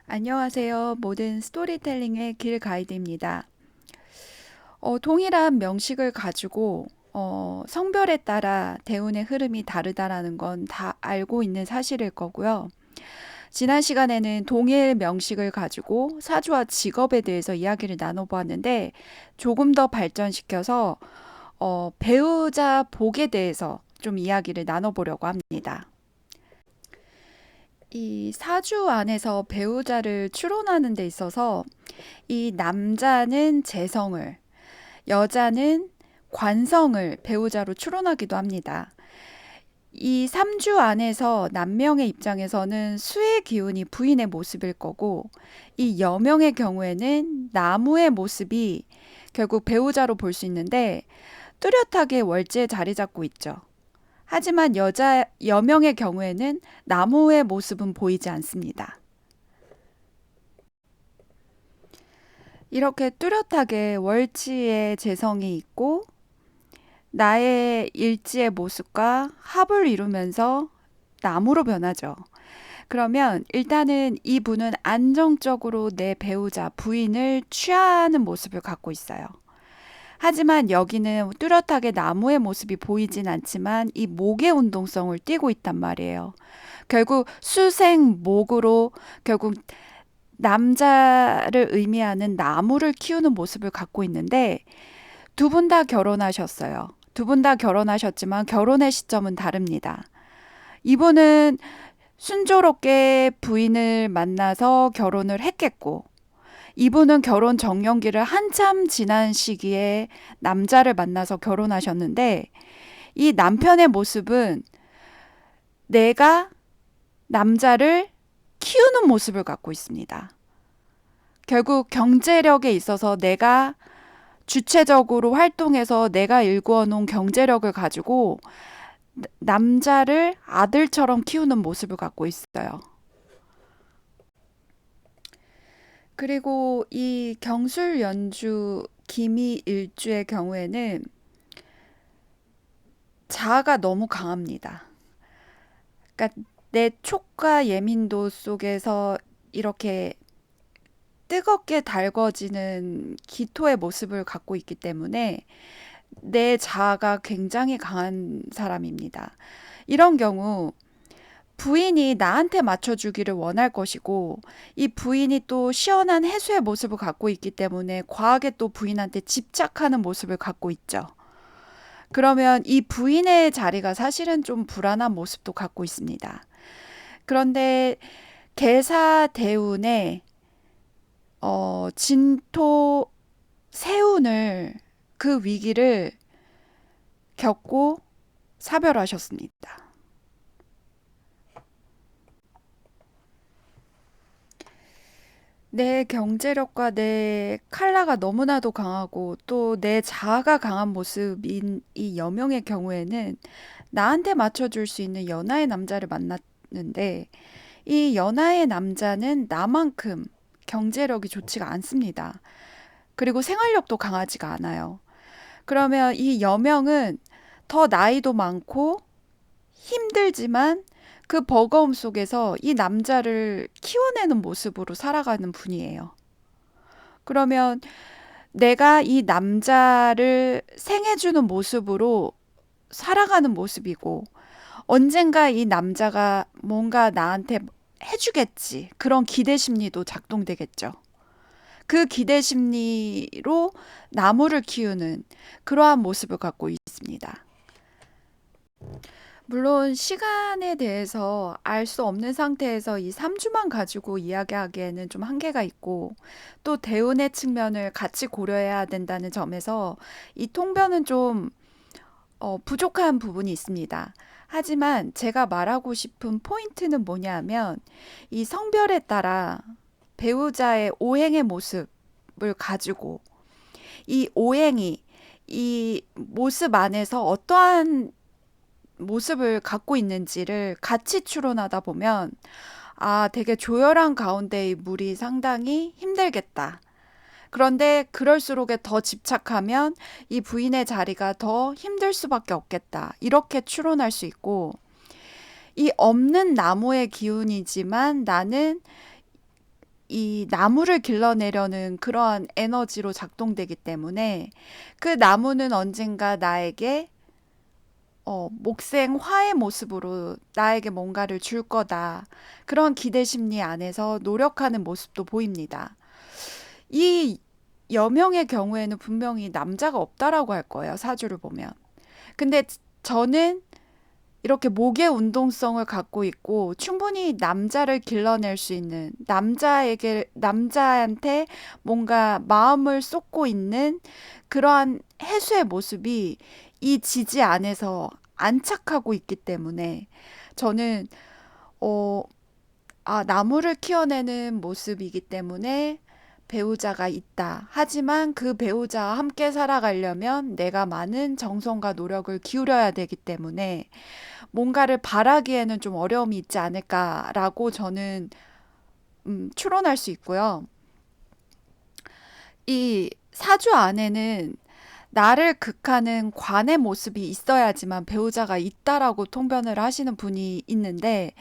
안녕하세요. 모든 스토리텔링의 길 가이드입니다. 동일한 명식을 가지고 성별에 따라 대운의 흐름이 다르다라는 건 다 알고 있는 사실일 거고요. 지난 시간에는 동일 명식을 가지고 사주와 직업에 대해서 이야기를 나눠보았는데 조금 더 발전시켜서 배우자 복에 대해서 좀 이야기를 나눠보려고 합니다. 이 사주 안에서 배우자를 추론하는 데 있어서 이 남자는 재성을, 여자는 관성을 배우자로 추론하기도 합니다. 이 3주 안에서 남명의 입장에서는 수의 기운이 부인의 모습일 거고, 이 여명의 경우에는 나무의 모습이 결국 배우자로 볼 수 있는데, 뚜렷하게 월지에 자리 잡고 있죠. 하지만 여명의 경우에는 나무의 모습은 보이지 않습니다. 이렇게 뚜렷하게 월치의 재성이 있고 나의 일지의 모습과 합을 이루면서 나무로 변하죠. 그러면 일단은 이분은 안정적으로 내 배우자, 부인을 취하는 모습을 갖고 있어요. 하지만 여기는 뚜렷하게 나무의 모습이 보이진 않지만 이 목의 운동성을 띠고 있단 말이에요. 결국 수생목으로 결국 남자를 의미하는 나무를 키우는 모습을 갖고 있는데 두 분 다 결혼하셨어요. 두 분 다 결혼하셨지만 결혼의 시점은 다릅니다. 이분은 순조롭게 부인을 만나서 결혼을 했겠고, 이분은 결혼 정년기를 한참 지난 시기에 남자를 만나서 결혼하셨는데, 이 남편의 모습은 내가 남자를 키우는 모습을 갖고 있습니다. 결국 경제력에 있어서 내가 주체적으로 활동해서 내가 일구어 놓은 경제력을 가지고 남자를 아들처럼 키우는 모습을 갖고 있어요. 그리고 이 경술 연주 기미 일주의 경우에는 자아가 너무 강합니다. 그러니까 내 촉과 예민도 속에서 이렇게 뜨겁게 달궈지는 기토의 모습을 갖고 있기 때문에 내 자아가 굉장히 강한 사람입니다. 이런 경우 부인이 나한테 맞춰주기를 원할 것이고, 이 부인이 또 시원한 해수의 모습을 갖고 있기 때문에 과하게 또 부인한테 집착하는 모습을 갖고 있죠. 그러면 이 부인의 자리가 사실은 좀 불안한 모습도 갖고 있습니다. 그런데 계사 대운에 진토 세운을 그 위기를 겪고 사별하셨습니다. 내 경제력과 내 칼라가 너무나도 강하고 또 내 자아가 강한 모습인 이 여명의 경우에는 나한테 맞춰줄 수 있는 연하의 남자를 만났는데 이 연하의 남자는 나만큼 경제력이 좋지가 않습니다. 그리고 생활력도 강하지가 않아요. 그러면 이 여명은 더 나이도 많고 힘들지만 그 버거움 속에서 이 남자를 키워내는 모습으로 살아가는 분이에요. 그러면 내가 이 남자를 생해주는 모습으로 살아가는 모습이고 언젠가 이 남자가 뭔가 나한테 해주겠지. 그런 기대 심리도 작동되겠죠. 그 기대 심리로 나무를 키우는 그러한 모습을 갖고 있습니다. 물론 시간에 대해서 알 수 없는 상태에서 이 3주만 가지고 이야기하기에는 좀 한계가 있고 또 대운의 측면을 같이 고려해야 된다는 점에서 이 통변은 좀 부족한 부분이 있습니다. 하지만 제가 말하고 싶은 포인트는 뭐냐면 이 성별에 따라 배우자의 오행의 모습을 가지고 이 오행이 이 모습 안에서 어떠한 모습을 갖고 있는지를 같이 추론하다 보면 아, 되게 조열한 가운데의 물이 상당히 힘들겠다. 그런데 그럴수록 더 집착하면 이 부인의 자리가 더 힘들 수밖에 없겠다. 이렇게 추론할 수 있고, 이 없는 나무의 기운이지만 나는 이 나무를 길러내려는 그러한 에너지로 작동되기 때문에 그 나무는 언젠가 나에게 목생화의 모습으로 나에게 뭔가를 줄 거다. 그런 기대 심리 안에서 노력하는 모습도 보입니다. 이 여명의 경우에는 분명히 남자가 없다라고 할 거예요. 사주를 보면. 근데 저는 이렇게 목의 운동성을 갖고 있고 충분히 남자를 길러낼 수 있는 남자한테 뭔가 마음을 쏟고 있는 그러한 해수의 모습이 이 지지 안에서 안착하고 있기 때문에 저는 어, 나무를 키워내는 모습이기 때문에 배우자가 있다. 하지만 그 배우자와 함께 살아가려면 내가 많은 정성과 노력을 기울여야 되기 때문에 뭔가를 바라기에는 좀 어려움이 있지 않을까라고 저는 추론할 수 있고요. 이 사주 안에는 나를 극하는 관의 모습이 있어야지만 배우자가 있다라고 통변을 하시는 분이 있는데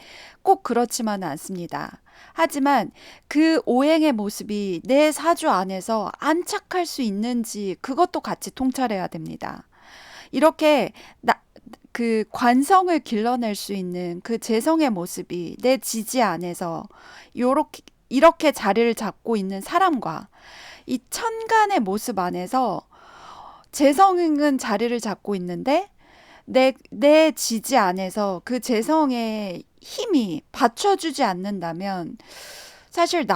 꼭 그렇지만은 않습니다. 하지만 그 오행의 모습이 내 사주 안에서 안착할 수 있는지 그것도 같이 통찰해야 됩니다. 이렇게 그 관성을 길러낼 수 있는 그 재성의 모습이 내 지지 안에서 요렇게 이렇게 자리를 잡고 있는 사람과 이 천간의 모습 안에서 재성은 자리를 잡고 있는데 내 지지 안에서 그 재성의 힘이 받쳐주지 않는다면 사실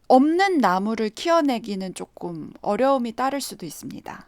없는 나무를 키워내기는 조금 어려움이 따를 수도 있습니다.